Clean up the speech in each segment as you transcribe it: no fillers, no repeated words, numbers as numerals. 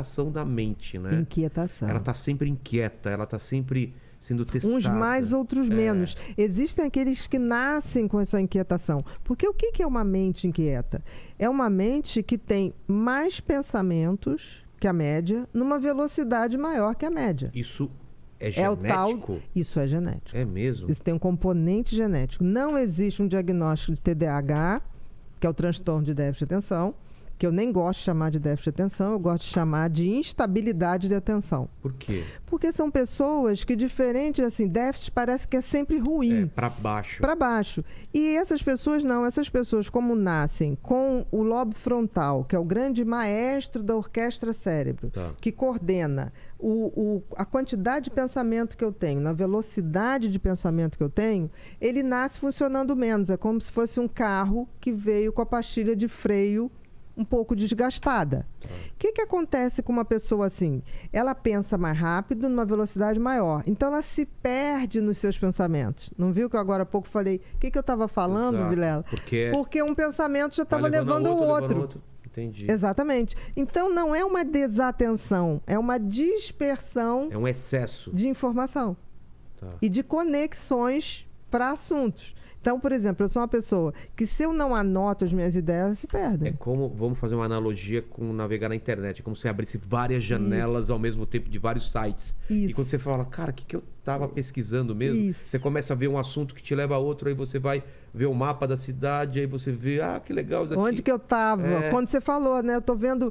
inquietação da mente, né? Inquietação. Ela tá sempre inquieta, ela tá sempre sendo testada. Uns mais, outros menos. Existem aqueles que nascem com essa inquietação. Porque o que é uma mente inquieta? É uma mente que tem mais pensamentos que a média, numa velocidade maior que a média. Isso é genético? Isso é genético. É mesmo? Isso tem um componente genético. Não existe um diagnóstico de TDAH, que é o transtorno de déficit de atenção, que eu nem gosto de chamar de déficit de atenção, eu gosto de chamar de instabilidade de atenção. Por quê? Porque são pessoas que, diferente, assim, déficit parece que é sempre ruim. Para baixo. Para baixo. E essas pessoas não. Essas pessoas, como nascem com o lobo frontal, que é o grande maestro da orquestra cérebro, que coordena a quantidade de pensamento que eu tenho, na velocidade de pensamento que eu tenho, ele nasce funcionando menos. É como se fosse um carro que veio com a pastilha de freio um pouco desgastada. O que acontece com uma pessoa assim? Ela pensa mais rápido, numa velocidade maior. Então, ela se perde nos seus pensamentos. Não viu que eu agora há pouco falei? O que eu estava falando, Exato. Vilela? Porque um pensamento já estava levando o outro. Entendi. Exatamente. Então, não é uma desatenção, é uma dispersão. É um excesso de informação e de conexões para assuntos. Então, por exemplo, eu sou uma pessoa que, se eu não anoto as minhas ideias, elas se perdem. É como, vamos fazer uma analogia com navegar na internet. É como se abrisse várias janelas ao mesmo tempo de vários sites. Isso. E quando você fala, cara, o que eu tava pesquisando mesmo? Você começa a ver um assunto que te leva a outro, aí você vai ver o mapa da cidade, aí você vê, que legal isso aqui. Onde que eu tava? Quando você falou, né? Eu tô vendo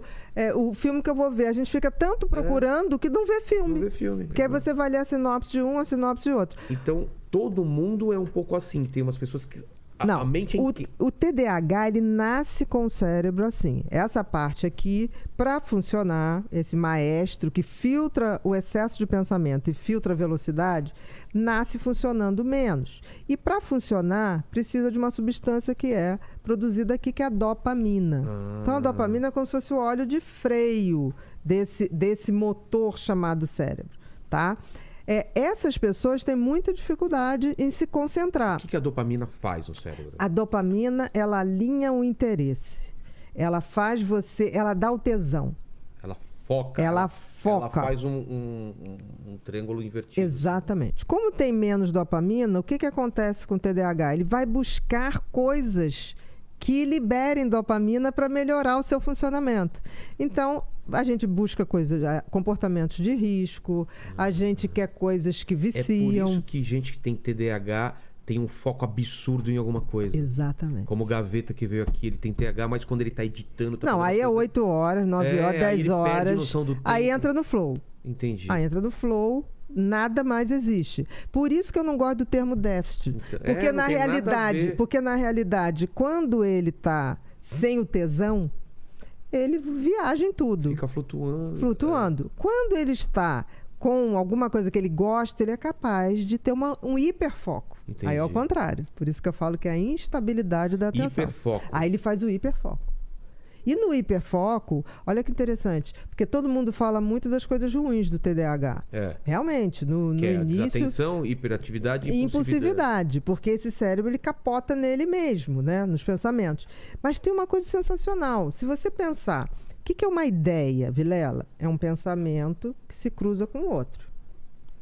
o filme que eu vou ver. A gente fica tanto procurando que não vê filme. Não vê filme. Porque aí você vai ler a sinopse de um, a sinopse de outro. Então, todo mundo é um pouco assim. Tem umas pessoas que... Não, a mente o TDAH, ele nasce com o cérebro assim. Essa parte aqui, para funcionar, esse maestro que filtra o excesso de pensamento e filtra a velocidade, nasce funcionando menos. E para funcionar, precisa de uma substância que é produzida aqui, que é a dopamina. Então, a dopamina é como se fosse o óleo de freio desse motor chamado cérebro, tá? Essas pessoas têm muita dificuldade em se concentrar. O que a dopamina faz no cérebro? A dopamina, ela alinha o interesse. Ela faz ela dá o tesão. Ela foca. Ela foca. Ela faz um triângulo invertido. Exatamente. Como tem menos dopamina, o que acontece com o TDAH? Ele vai buscar coisas que liberem dopamina para melhorar o seu funcionamento. Então, a gente busca comportamentos de risco, a gente quer coisas que viciam. É por isso que gente que tem TDAH tem um foco absurdo em alguma coisa. Exatamente. Como o Gaveta que veio aqui, ele tem TDAH, mas quando ele tá editando... Não, aí é 8 horas, 9 horas, 10 horas. Perde noção do tempo. Aí entra no flow. Entendi. Aí entra no flow, nada mais existe. Por isso que eu não gosto do termo déficit. Porque na realidade, quando ele tá sem o tesão, ele viaja em tudo. Fica flutuando. Flutuando. Quando ele está com alguma coisa que ele gosta, ele é capaz de ter um hiperfoco. Entendi. Aí é o contrário. Por isso que eu falo que é a instabilidade da atenção. Hiperfoco. Aí ele faz o hiperfoco. E no hiperfoco, olha que interessante, porque todo mundo fala muito das coisas ruins do TDAH. Realmente, no início... Desatenção, hiperatividade e impulsividade. Porque esse cérebro, ele capota nele mesmo, né? Nos pensamentos. Mas tem uma coisa sensacional. Se você pensar, o que é uma ideia, Vilela? É um pensamento que se cruza com o outro.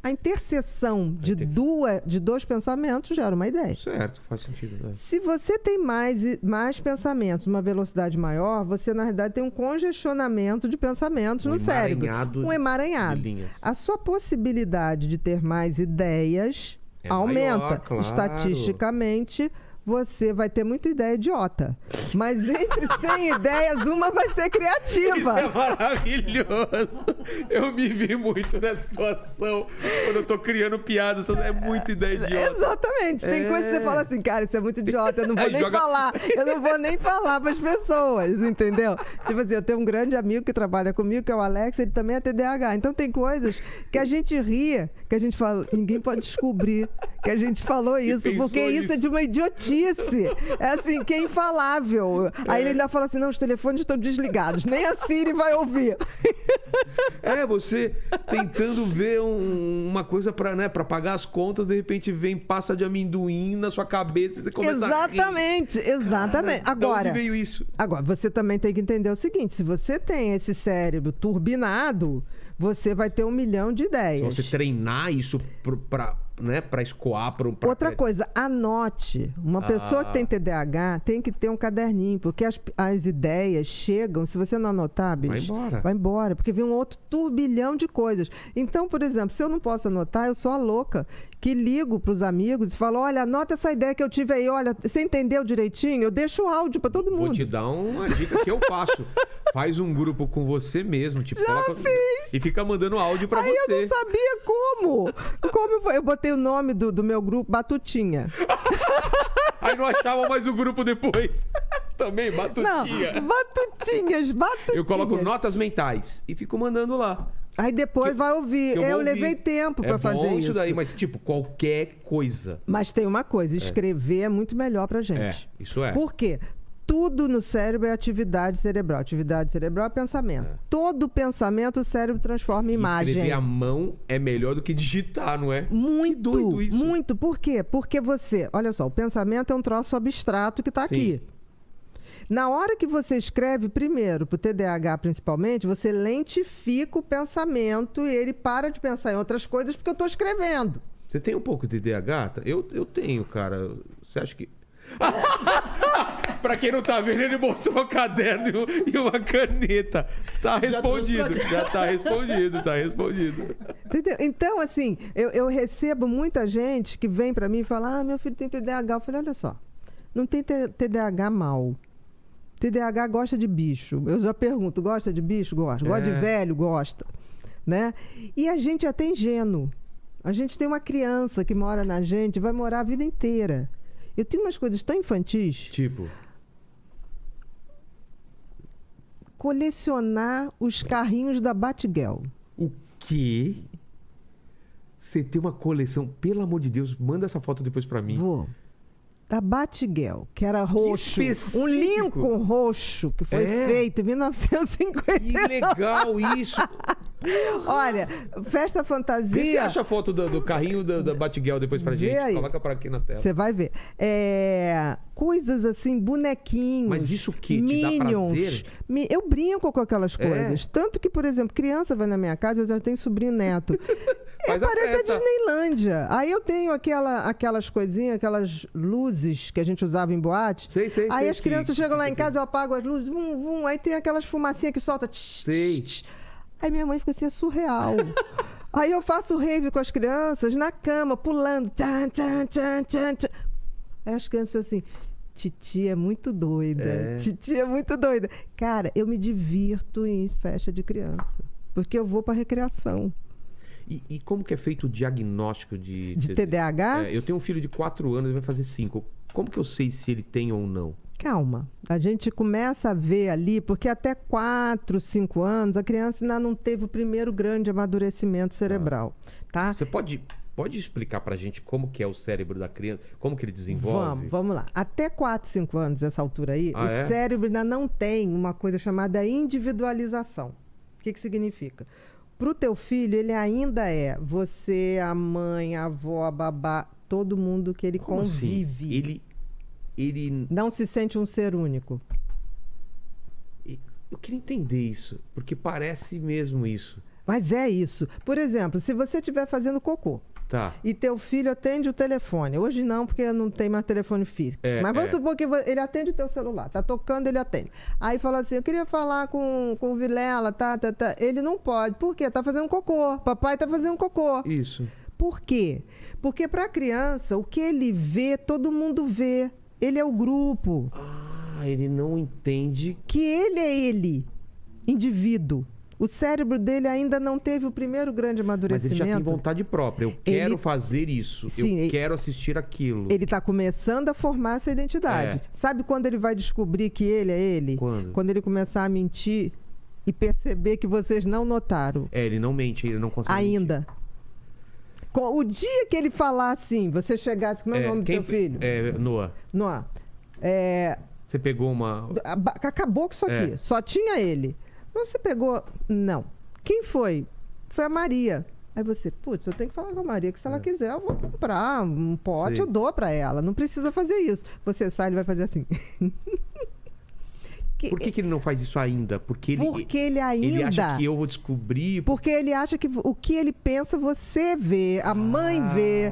A interseção de dois pensamentos gera uma ideia. Certo, faz sentido. Se você tem mais pensamentos, uma velocidade maior, você, na realidade, tem um congestionamento de pensamentos no cérebro. Um emaranhado. A sua possibilidade de ter mais ideias aumenta. Maior, claro. Estatisticamente, você vai ter muita ideia idiota. Mas entre 100 ideias, uma vai ser criativa. Isso é maravilhoso. Eu me vi muito nessa situação. Quando eu tô criando piadas, é muita ideia idiota. Exatamente. Tem coisa que você fala assim, cara, isso é muito idiota. Eu não vou nem falar. Eu não vou nem falar pras pessoas, entendeu? Tipo assim, eu tenho um grande amigo que trabalha comigo, que é o Alex, ele também é TDAH. Então tem coisas que a gente ria, que a gente fala, ninguém pode descobrir que a gente falou isso, porque isso é de uma idiotice. É assim, que é infalável. Aí ele ainda fala assim, não, os telefones estão desligados, nem a Siri vai ouvir. Você tentando ver uma coisa pra, né, pra pagar as contas, de repente vem pasta de amendoim na sua cabeça e você começa a rir. Exatamente. Cara, agora, de onde veio isso? Agora, você também tem que entender o seguinte, se você tem esse cérebro turbinado, você vai ter 1 milhão de ideias. Se você treinar isso pra escoar... Outra coisa, anote. Uma pessoa que tem TDAH tem que ter um caderninho, porque as ideias chegam, se você não anotar, bicho... Vai embora, porque vem um outro turbilhão de coisas. Então, por exemplo, se eu não posso anotar, eu sou a louca que ligo pros amigos e falo, olha, anota essa ideia que eu tive aí, olha, você entendeu direitinho? Eu deixo o áudio pra todo mundo. Vou te dar uma dica que eu faço. Faz um grupo com você mesmo, tipo, e fica mandando áudio pra você. Aí eu não sabia como. Eu botei o nome do meu grupo, Batutinha. Aí não achava mais o grupo depois. Também, Batutinha. Não, Batutinhas. Eu coloco notas mentais e fico mandando lá. Aí depois vai ouvir. Eu levei tempo pra fazer isso. Daí, mas tipo, qualquer coisa. Mas tem uma coisa, escrever é muito melhor pra gente. Isso é. Por quê? Tudo no cérebro é atividade cerebral. Atividade cerebral é pensamento. Todo pensamento o cérebro transforma em imagem. Escrever à mão é melhor do que digitar, não é? Muito, que doido isso. Muito. Por quê? Porque olha só, o pensamento é um troço abstrato que tá aqui. Na hora que você escreve, primeiro, pro TDAH principalmente, você lentifica o pensamento e ele para de pensar em outras coisas porque eu tô escrevendo. Você tem um pouco de TDAH? Eu tenho, cara. Você acha que... Pra quem não tá vendo, ele mostrou um caderno e uma caneta. Tá respondido. Já tá respondido. Entendeu? Então, assim, eu recebo muita gente que vem pra mim e fala, meu filho tem TDAH. Eu falei, olha só, não tem TDAH mal. TDAH gosta de bicho. Eu já pergunto, gosta de bicho? Gosta. Gosta de velho? Gosta. Né? E a gente é até ingênuo. A gente tem uma criança que mora na gente, vai morar a vida inteira. Eu tenho umas coisas tão infantis. Tipo? Colecionar os carrinhos da Batgirl. O quê? Você tem uma coleção? Pelo amor de Deus, manda essa foto depois pra mim. Vou. Da Batgirl, que era roxo. Um Lincoln roxo, que foi feito em 1950. Que legal isso! Olha, Festa Fantasia... Você acha a foto do carrinho da Batgirl depois pra gente? Aí. Coloca pra aqui na tela. Você vai ver. Coisas assim, bonequinhos. Mas isso que Minions, te dá prazer? Eu brinco com aquelas coisas. Tanto que, por exemplo, criança vai na minha casa, eu já tenho sobrinho neto. Parece a Disneylândia. Aí eu tenho aquelas coisinhas, aquelas luzes que a gente usava em boate. Sei. Aí as crianças chegam lá em casa, eu apago as luzes, aí tem aquelas fumacinhas que solta. Sei. Aí minha mãe fica assim, é surreal. Aí eu faço rave com as crianças na cama, pulando. Tchan, tchan, tchan, tchan, tchan. Aí as crianças assim, Titi é muito doida. Titi é muito doida. Cara, eu me divirto em festa de criança. Porque eu vou pra recreação. E como que é feito o diagnóstico de TDAH? Eu tenho um filho de 4 anos, ele vai fazer 5. Como que eu sei se ele tem ou não? Calma. A gente começa a ver ali, porque até 4, 5 anos, a criança ainda não teve o primeiro grande amadurecimento cerebral. Tá? Você pode explicar pra gente como que é o cérebro da criança? Como que ele desenvolve? Vamos lá. Até 4, 5 anos, essa altura aí, cérebro ainda não tem uma coisa chamada individualização. O que significa? Pro teu filho, ele ainda é você, a mãe, a avó, a babá, todo mundo que ele convive. Assim? Ele não se sente um ser único. Eu queria entender isso, porque parece mesmo isso. Mas é isso. Por exemplo, se você estiver fazendo cocô, e teu filho atende o telefone. Hoje não, porque não tem mais telefone fixo. Mas vamos supor que ele atende o teu celular. Tá tocando, ele atende. Aí fala assim, eu queria falar com o Vilela, tá. Ele não pode. Por quê? Tá fazendo cocô. Papai tá fazendo cocô. Isso. Por quê? Porque pra criança, o que ele vê, todo mundo vê. Ele é o grupo. Ele não entende... Que ele é ele, indivíduo. O cérebro dele ainda não teve o primeiro grande amadurecimento. Mas ele já tem vontade própria. Eu quero fazer isso. Sim, eu quero assistir aquilo. Ele está começando a formar essa identidade. Sabe quando ele vai descobrir que ele é ele? Quando ele começar a mentir e perceber que vocês não notaram. Ele não mente, ele não consegue ainda. mentir. O dia que ele falar assim, você chegasse... Como é o nome do teu filho? Noah. Noah. Você pegou uma... Acabou com isso aqui. Só tinha ele. Mas você pegou... Não. Quem foi? Foi a Maria. Aí você, putz, eu tenho que falar com a Maria, que se ela quiser, eu vou comprar um pote, eu dou pra ela. Não precisa fazer isso. Você sai, ele vai fazer assim. Por que ele não faz isso ainda? Porque ele ainda... Ele acha que eu vou descobrir... Porque ele acha que o que ele pensa, você vê, a mãe vê.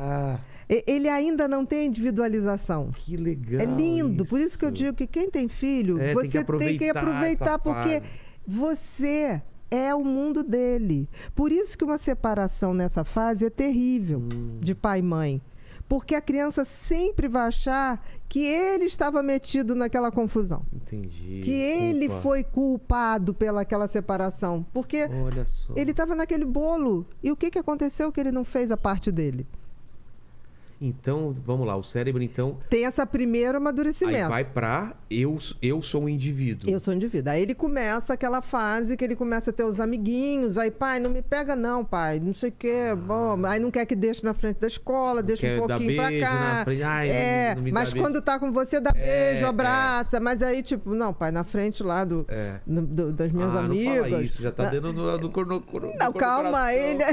Ele ainda não tem individualização. Que legal. É lindo. Por isso que eu digo que quem tem filho, você tem que aproveitar porque você... é o mundo dele. Por isso que uma separação nessa fase é terrível de pai e mãe. Porque a criança sempre vai achar que ele estava metido naquela confusão. Entendi. Que ele foi culpado pelaquela separação. Porque ele estava naquele bolo. E o que aconteceu que ele não fez a parte dele? Então, vamos lá, o cérebro, então... Tem esse primeiro amadurecimento. Aí vai pra eu sou um indivíduo. Eu sou um indivíduo. Aí ele começa aquela fase que ele começa a ter os amiguinhos. Aí, pai, não me pega não, pai. Não sei o quê. Bom, aí não quer que deixe na frente da escola, deixa um pouquinho pra cá. Ai, não mas quando tá com você, dá beijo, abraça. Mas aí, tipo, não, pai, na frente lá das minhas amigas. Não fala isso, já tá dando no corno. Não, calma, ele...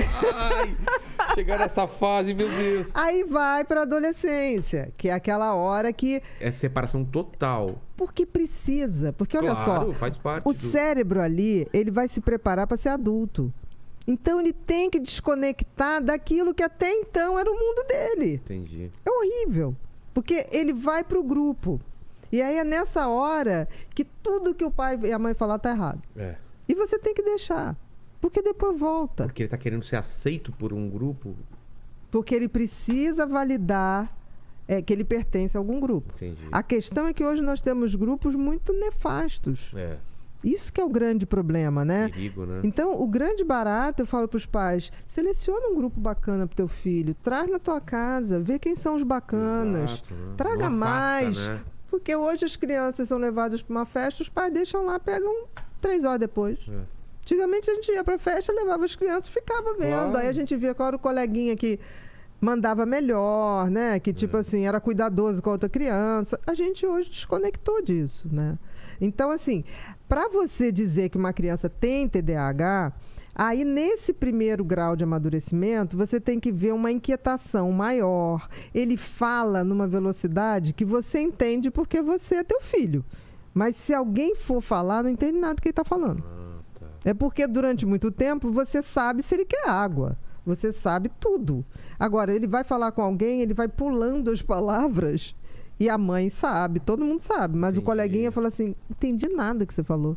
Chegar nessa fase, meu Deus. Aí vai para a adolescência, que é aquela hora que... É separação total. Porque precisa. Porque olha só, faz parte o cérebro ali, ele vai se preparar para ser adulto. Então ele tem que desconectar daquilo que até então era o mundo dele. Entendi. É horrível. Porque ele vai para o grupo. E aí é nessa hora que tudo que o pai e a mãe falar tá errado. E você tem que deixar. Porque depois volta. Porque ele tá querendo ser aceito por um grupo... Porque ele precisa validar que ele pertence a algum grupo. Entendi. A questão é que hoje nós temos grupos muito nefastos. Isso que é o grande problema, né? Perigo, né? Então, o grande barato, eu falo para os pais, seleciona um grupo bacana para teu filho, traz na tua casa, vê quem são os bacanas, Exato, né? traga mais. Né? Porque hoje as crianças são levadas para uma festa, os pais deixam lá, pegam 3 horas depois. Antigamente a gente ia pra festa, levava as crianças e ficava vendo. Claro. Aí a gente via qual era o coleguinha que mandava melhor, né? Que tipo assim, era cuidadoso com a outra criança. A gente hoje desconectou disso, né? Então assim, para você dizer que uma criança tem TDAH, aí nesse primeiro grau de amadurecimento, você tem que ver uma inquietação maior. Ele fala numa velocidade que você entende porque você é teu filho. Mas se alguém for falar, não entende nada do que ele está falando. É porque durante muito tempo você sabe se ele quer água. Você sabe tudo. Agora, ele vai falar com alguém, ele vai pulando as palavras e a mãe sabe, todo mundo sabe. Mas o coleguinha fala assim, não entendi nada que você falou.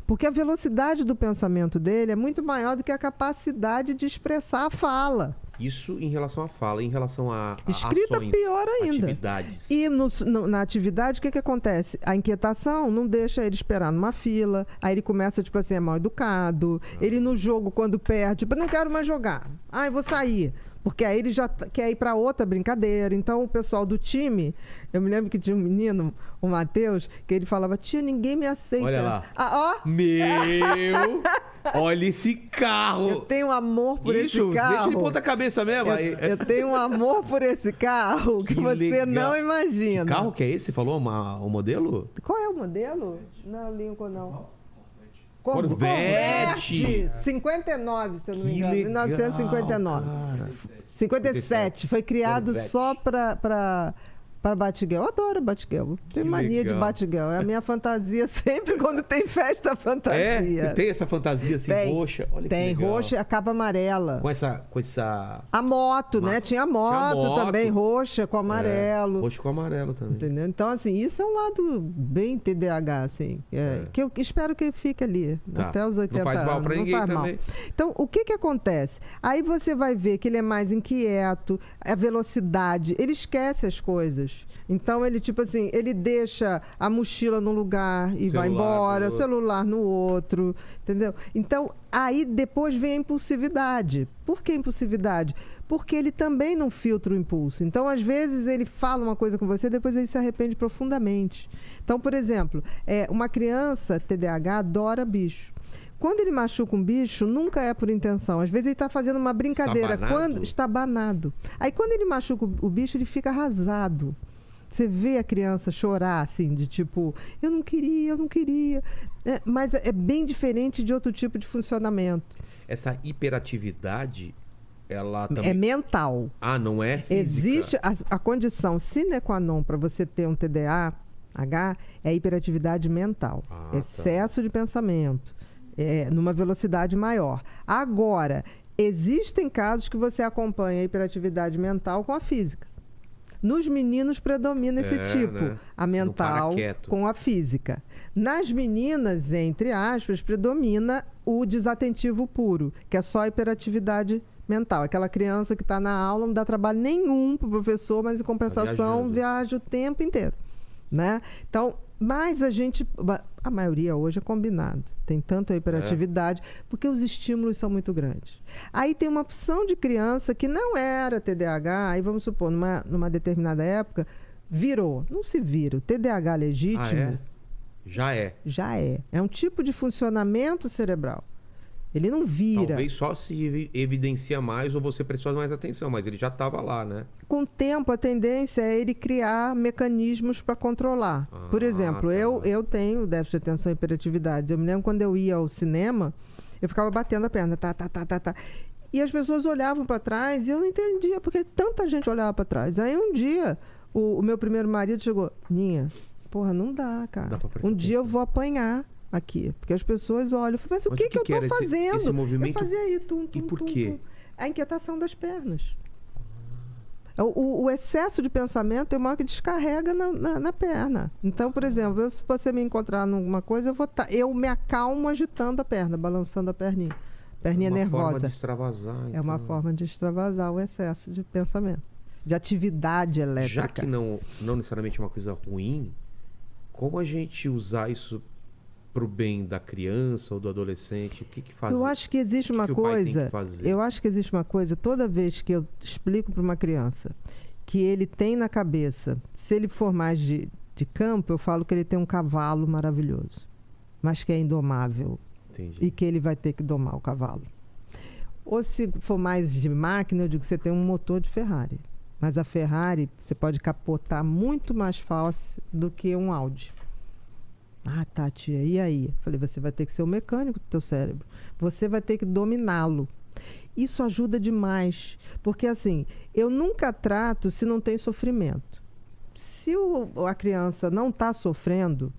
Porque a velocidade do pensamento dele é muito maior do que a capacidade de expressar a fala. Isso em relação à fala, em relação a escrita, ações, pior ainda. Atividades. E na atividade, o que acontece? A inquietação não deixa ele esperar numa fila, aí ele começa, tipo assim, é mal educado. Ele no jogo, quando perde, tipo, não quero mais jogar. Eu vou sair. Porque aí ele já quer ir para outra brincadeira. Então, o pessoal do time... Eu me lembro que tinha um menino, o Matheus, que ele falava, tia, ninguém me aceita. Olha lá. Ó. Meu... Olha esse carro. Eu tenho um amor por esse carro. Deixa ele ponta cabeça mesmo. Eu tenho um amor por esse carro que você legal. Não imagina. Que carro que é esse? Você falou o modelo? Qual é o modelo? Não, Lincoln não. Corvette. 59, se eu não me engano. 1959. Cara. 57. Foi criado Corvette. Só para Batgirl. Eu adoro Batgirl. Tenho mania de Batgirl. É a minha fantasia sempre quando tem festa fantasia. Tem essa fantasia assim, roxa? Olha tem, roxa e a capa amarela. Com essa... A moto, né? Tinha moto também, roxa com amarelo. Roxa com amarelo também. Entendeu? Então, assim, isso é um lado bem TDAH, assim. Que eu espero que fique ali, até os 80 anos. Não faz mal pra ninguém também. Então, o que acontece? Aí você vai ver que ele é mais inquieto, a velocidade, ele esquece as coisas. Então, ele, tipo assim, ele deixa a mochila num lugar e vai embora, o celular no outro, entendeu? Então, aí depois vem a impulsividade. Por que impulsividade? Porque ele também não filtra o impulso. Então, às vezes, ele fala uma coisa com você, depois ele se arrepende profundamente. Então, por exemplo, uma criança TDAH adora bicho. Quando ele machuca um bicho, nunca é por intenção. Às vezes ele está fazendo uma brincadeira. Está banado. Aí quando ele machuca o bicho, ele fica arrasado. Você vê a criança chorar, assim, de tipo, eu não queria. Mas é bem diferente de outro tipo de funcionamento. Essa hiperatividade, ela também... É mental. Ah, não é física? Existe a condição sine qua non para você ter um TDAH, é a hiperatividade mental. Excesso de pensamento, numa velocidade maior. Agora, existem casos que você acompanha a hiperatividade mental com a física. Nos meninos predomina esse tipo, né? A mental com a física. Nas meninas, entre aspas, predomina o desatentivo puro, que é só a hiperatividade mental. Aquela criança que está na aula, não dá trabalho nenhum para o professor, mas em compensação viaja o tempo inteiro, né? Então, mas a maioria hoje é combinado. Tem tanta hiperatividade, porque os estímulos são muito grandes. Aí tem uma opção de criança que não era TDAH, aí vamos supor, numa determinada época, virou. Não se vira. O TDAH legítimo... Já é. Já é. É um tipo de funcionamento cerebral. Ele não vira. Talvez só se evidencia mais ou você prestou mais atenção, mas ele já estava lá, né? Com o tempo, a tendência é ele criar mecanismos para controlar. Por exemplo, eu tenho déficit de atenção e hiperatividade. Eu me lembro quando eu ia ao cinema, eu ficava batendo a perna. E as pessoas olhavam para trás e eu não entendia porque tanta gente olhava para trás. Aí um dia, o meu primeiro marido chegou, Ninha, porra, não dá, cara. Um dia eu vou apanhar aqui, porque as pessoas olham, mas o que eu estou fazendo? Esse movimento... Eu fazia aí, e por quê? A inquietação das pernas. O excesso de pensamento é o maior que descarrega na perna. Então, por exemplo, se você me encontrar numa coisa, eu me acalmo agitando a perna, balançando a perninha. Perninha nervosa. É uma forma de extravasar. É uma forma de extravasar o excesso de pensamento, de atividade elétrica. Já que não necessariamente é uma coisa ruim, como a gente usar isso para o bem da criança ou do adolescente? O que faz? Eu acho que existe uma coisa. Eu acho que existe uma coisa. Toda vez que eu explico para uma criança que ele tem na cabeça, se ele for mais de campo, eu falo que ele tem um cavalo maravilhoso, mas que é indomável. Entendi. E que ele vai ter que domar o cavalo. Ou se for mais de máquina, eu digo que você tem um motor de Ferrari. Mas a Ferrari, você pode capotar muito mais fácil do que um Audi. Ah, tá, tia, e aí? Falei, você vai ter que ser o mecânico do teu cérebro. Você vai ter que dominá-lo. Isso ajuda demais. Porque, assim, eu nunca trato se não tem sofrimento. Se a criança não está sofrendo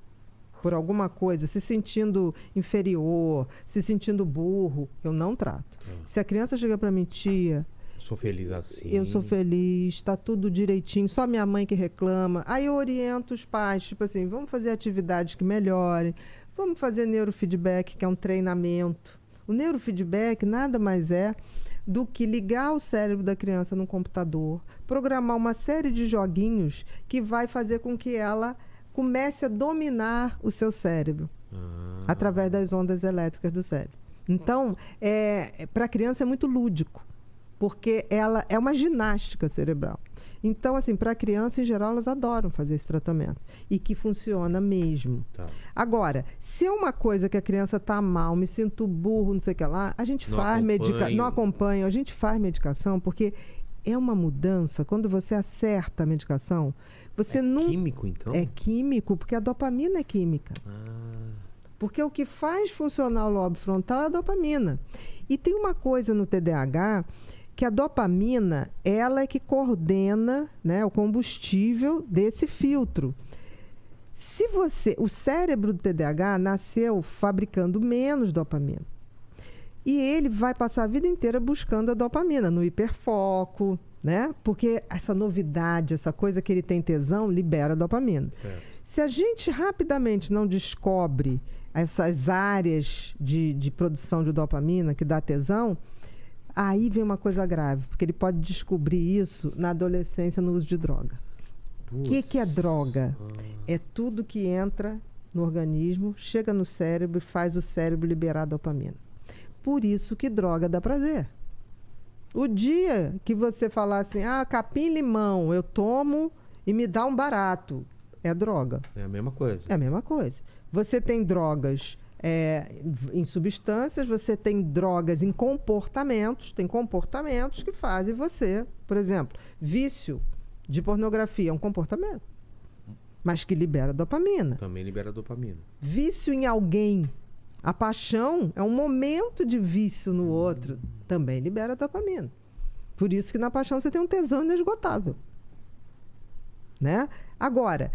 por alguma coisa, se sentindo inferior, se sentindo burro, eu não trato. Se a criança chega para mim, tia... Sou feliz assim. Eu sou feliz, está tudo direitinho, só minha mãe que reclama. Aí eu oriento os pais, tipo assim, vamos fazer atividades que melhorem, vamos fazer neurofeedback, que é um treinamento. O neurofeedback nada mais é do que ligar o cérebro da criança no computador, programar uma série de joguinhos que vai fazer com que ela comece a dominar o seu cérebro através das ondas elétricas do cérebro. Então, para a criança é muito lúdico, porque ela é uma ginástica cerebral. Então, assim, para a criança, em geral, elas adoram fazer esse tratamento. E que funciona mesmo. Tá. Agora, se é uma coisa que a criança está mal, me sinto burro, não sei o que lá, a gente faz medicação. Não acompanha, a gente faz medicação, porque é uma mudança. Quando você acerta a medicação, você não... É químico, então? É químico, porque a dopamina é química. Porque o que faz funcionar o lobo frontal é a dopamina. E tem uma coisa no TDAH... que a dopamina, ela é que coordena, né, o combustível desse filtro. O cérebro do TDAH nasceu fabricando menos dopamina. E ele vai passar a vida inteira buscando a dopamina, no hiperfoco, né? Porque essa novidade, essa coisa que ele tem tesão, libera dopamina. Certo. Se a gente rapidamente não descobre essas áreas de produção de dopamina que dá tesão, aí vem uma coisa grave, porque ele pode descobrir isso na adolescência no uso de droga. O que é droga? É tudo que entra no organismo, chega no cérebro e faz o cérebro liberar dopamina. Por isso que droga dá prazer. O dia que você falar assim, capim-limão, eu tomo e me dá um barato, é droga. É a mesma coisa. É a mesma coisa. Você tem drogas em substâncias, você tem drogas em comportamentos, tem comportamentos que fazem você, por exemplo, vício de pornografia é um comportamento, mas que libera dopamina. Também libera dopamina. Vício em alguém, a paixão é um momento de vício no outro, também libera dopamina. Por isso que na paixão você tem um tesão inesgotável. Né? Agora...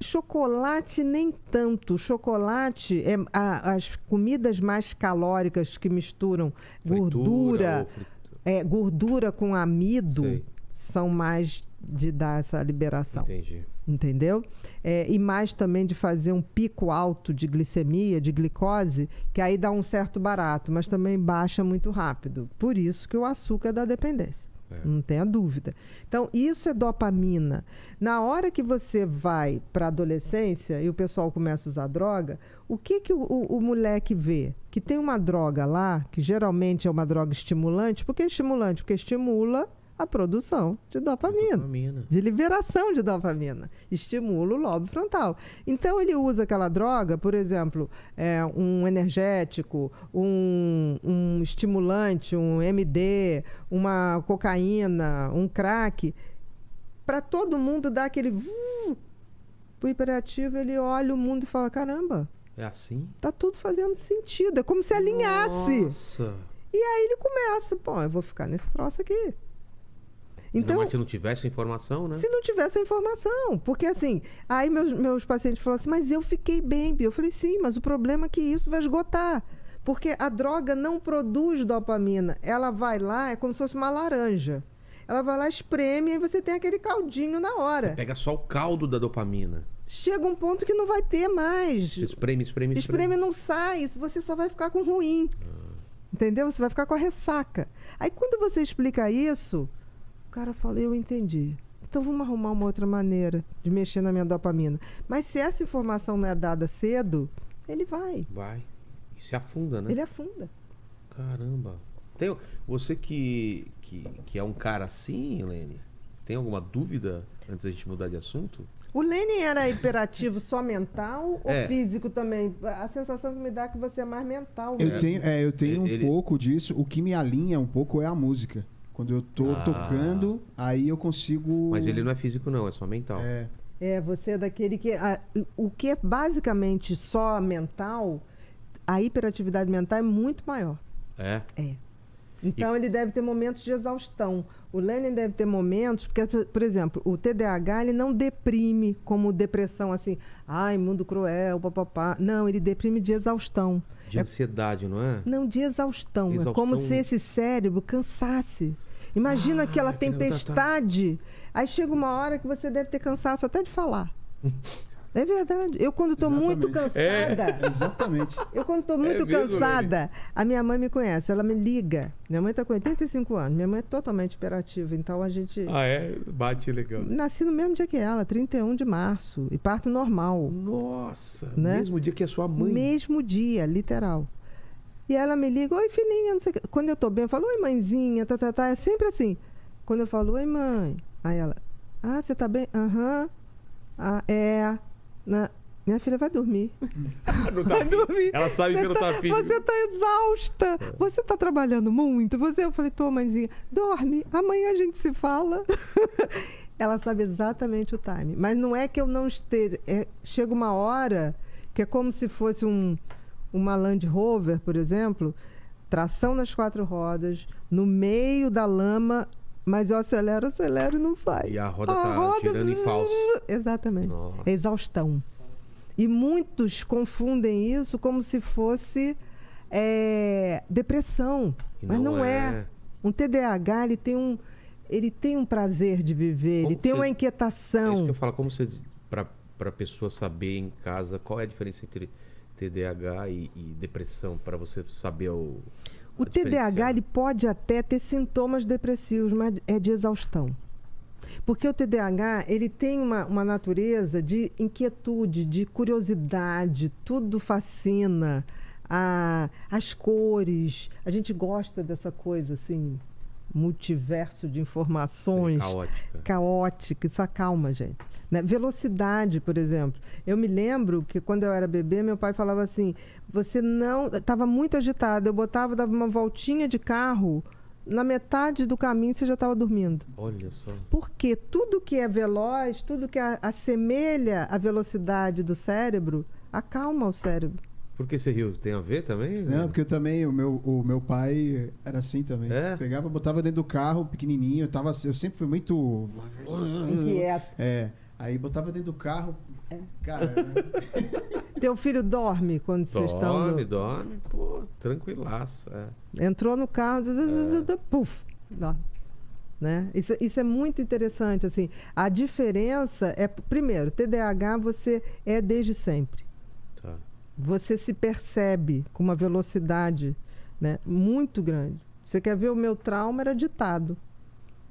Chocolate nem tanto. Chocolate é as comidas mais calóricas que misturam gordura com amido são mais de dar essa liberação. Entendi. Entendeu? E mais também de fazer um pico alto de glicemia, de glicose, que aí dá um certo barato, mas também baixa muito rápido. Por isso que o açúcar dá dependência. Não tenha dúvida. Então, isso é dopamina. Na hora que você vai para a adolescência e o pessoal começa a usar droga, o que o moleque vê? Que tem uma droga lá, que geralmente é uma droga estimulante. Por que estimulante? Porque estimula a produção de dopamina, de liberação de dopamina. Estimula o lobo frontal. Então, ele usa aquela droga, por exemplo, um energético, um estimulante, um MD, uma cocaína, um crack, para todo mundo dar aquele... O hiperativo, ele olha o mundo e fala, caramba, é assim? Tá tudo fazendo sentido. É como se alinhasse. Nossa. E aí ele começa, eu vou ficar nesse troço aqui. Então, mas se não tivesse informação, né? Se não tivesse a informação. Porque assim, aí meus pacientes falaram assim, mas eu fiquei bem. Eu falei, sim, mas o problema é que isso vai esgotar. Porque a droga não produz dopamina. Ela vai lá, é como se fosse uma laranja. Ela vai lá, espreme, e aí você tem aquele caldinho na hora. Você pega só o caldo da dopamina. Chega um ponto que não vai ter mais. Espreme. Espreme não sai, você só vai ficar com ruim. Entendeu? Você vai ficar com a ressaca. Aí quando você explica isso... O cara fala, eu entendi. Então vamos arrumar uma outra maneira de mexer na minha dopamina. Mas se essa informação não é dada cedo, ele vai. Vai. E se afunda, né? Ele afunda. Caramba. Você que é um cara assim, Lene, tem alguma dúvida antes da gente mudar de assunto? O Lene era hiperativo só mental ou físico também? A sensação que me dá é que você é mais mental. Eu tenho um pouco disso. O que me alinha um pouco é a música. Quando eu tô tocando, aí eu consigo... Mas ele não é físico não, é só mental. Você é daquele que... o que é basicamente só mental, a hiperatividade mental é muito maior. É? É. Então ele deve ter momentos de exaustão. O Lene deve ter momentos... Porque, por exemplo, o TDAH, ele não deprime como depressão, assim... Ai, mundo cruel, papapá. Não, ele deprime de exaustão. De ansiedade, não é? Não, de exaustão. É como se esse cérebro cansasse. Imagina aquela tempestade. Aí chega uma hora que você deve ter cansaço até de falar. É verdade. Eu, quando estou muito cansada... Exatamente. Eu, quando estou muito cansada... A minha mãe me conhece, ela me liga. Minha mãe está com 85 anos. Minha mãe é totalmente hiperativa, então a gente... Bate legal. Nasci no mesmo dia que ela, 31 de março. E parto normal. Nossa! Né? Mesmo dia que a sua mãe. Mesmo dia, literal. E ela me liga, oi filhinha, não sei o que. Quando eu tô bem, eu falo, oi mãezinha, É sempre assim. Quando eu falo, oi mãe. Aí ela, você tá bem? Aham. Minha filha vai dormir. Vai dormir. Ela sabe que não tá afim. Você tá exausta. Você tá trabalhando muito. Eu falei, tô mãezinha, dorme. Amanhã a gente se fala. Ela sabe exatamente o time. Mas não é que eu não esteja. Chega uma hora que é como se fosse uma Land Rover, por exemplo, tração nas 4 rodas, no meio da lama, mas eu acelero e não sai. E a roda tá girando em falso. Exatamente. É exaustão. E muitos confundem isso como se fosse depressão. Mas não é. Um TDAH, ele tem um prazer de viver, ele tem uma inquietação. É isso que eu falo, como você, para a pessoa saber em casa qual é a diferença entre TDAH e depressão, para você saber o TDAH ele pode até ter sintomas depressivos, mas é de exaustão. Porque o TDAH ele tem uma natureza de inquietude, de curiosidade, tudo fascina, as cores, a gente gosta dessa coisa assim, multiverso de informações. Caótica. Isso acalma, gente. Né? Velocidade, por exemplo. Eu me lembro que quando eu era bebê, meu pai falava assim, você não... Estava muito agitado. Eu dava uma voltinha de carro, na metade do caminho você já estava dormindo. Olha só. Porque tudo que é veloz, tudo que assemelha a velocidade do cérebro, acalma o cérebro. Por que você riu? Tem a ver também? Não, porque eu também, o meu pai era assim também. Pegava, botava dentro do carro, pequenininho, eu sempre fui muito... Inquieto. Aí botava dentro do carro, cara... Teu filho dorme quando vocês estão... Dorme, pô, tranquilaço. Entrou no carro, puf, dorme. Né? Isso é muito interessante, assim. A diferença é, primeiro, TDAH você é desde sempre. Tá. Você se percebe com uma velocidade, né, muito grande. Você quer ver o meu trauma? Era ditado.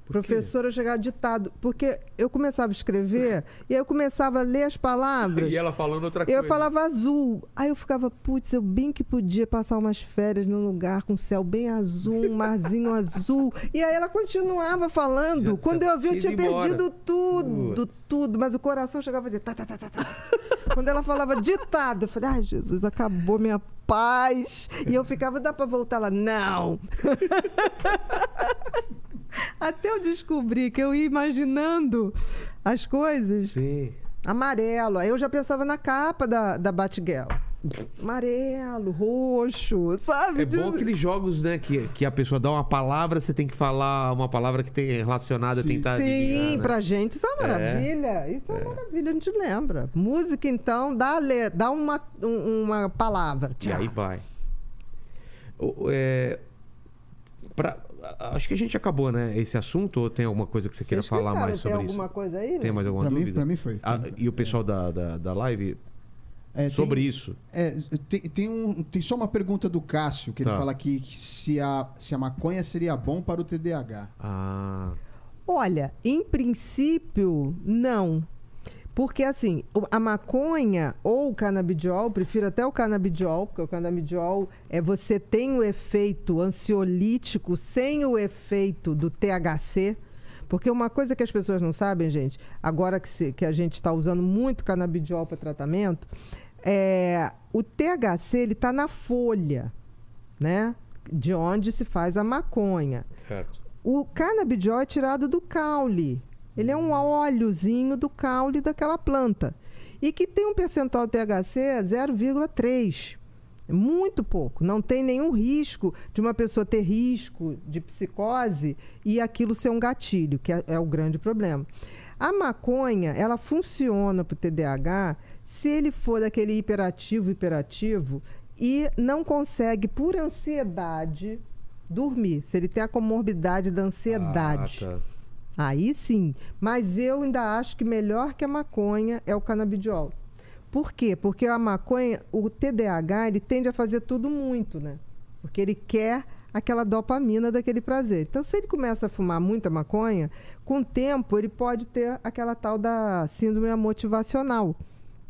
Professora chegava ditado. Porque eu começava a escrever e aí eu começava a ler as palavras. E ela falando outra coisa. Eu falava azul. Aí eu ficava, putz, eu bem que podia passar umas férias num lugar com céu bem azul, um marzinho azul. E aí ela continuava falando. Quando eu vi, eu tinha perdido tudo. Mas o coração chegava a dizer, tá. Quando ela falava ditado, eu falei, ai, Jesus, acabou minha paz. E eu ficava, dá pra voltar lá? Não! Até eu descobri que eu ia imaginando as coisas. Sim. Amarelo. Aí eu já pensava na capa da Batgirl. Amarelo, roxo, sabe? É bom aqueles jogos, né? Que a pessoa dá uma palavra, você tem que falar uma palavra que tem relacionada, tentar adivinhar, né? Pra gente isso é uma maravilha. Isso é uma maravilha, a gente lembra. Música, então, dá uma palavra. E aí vai. Acho que a gente acabou, né? Esse assunto, ou tem alguma coisa que você queira falar mais sobre isso? Tem alguma coisa aí? Tem mais alguma dúvida? Pra mim foi. E o pessoal da live... sobre isso. Tem só uma pergunta do Cássio, que ele fala aqui que se a maconha seria bom para o TDAH. Olha, em princípio, não. Porque, assim, a maconha ou o canabidiol, prefiro até o canabidiol, porque o canabidiol você tem o efeito ansiolítico sem o efeito do THC. Porque uma coisa que as pessoas não sabem, gente, agora que a gente está usando muito canabidiol para tratamento, o THC ele está na folha, né? De onde se faz a maconha. Certo. O canabidiol é tirado do caule. Ele é um óleozinho do caule daquela planta. E que tem um percentual de THC 0,3. Muito pouco. Não tem nenhum risco de uma pessoa ter risco de psicose e aquilo ser um gatilho, que é o grande problema. A maconha, ela funciona para o TDAH se ele for daquele hiperativo e não consegue, por ansiedade, dormir. Se ele tem a comorbidade da ansiedade. Tá. Aí sim. Mas eu ainda acho que melhor que a maconha é o canabidiol. Por quê? Porque a maconha, o TDAH, ele tende a fazer tudo muito, né? Porque ele quer aquela dopamina daquele prazer. Então, se ele começa a fumar muita maconha, com o tempo ele pode ter aquela tal da síndrome motivacional,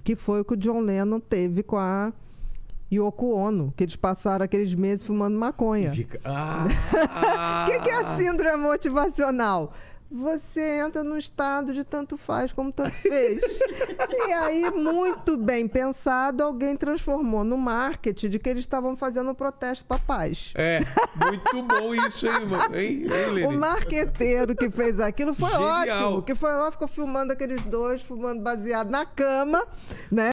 que foi o que o John Lennon teve com a Yoko Ono, que eles passaram aqueles meses fumando maconha. O que é a síndrome motivacional? Você entra num estado de tanto faz como tanto fez. E aí, muito bem pensado, alguém transformou no marketing de que eles estavam fazendo um protesto para a paz. Muito bom isso, hein, Lene? O marqueteiro que fez aquilo foi Genial. ótimo. Que foi lá, ficou filmando aqueles dois, fumando baseado na cama, né?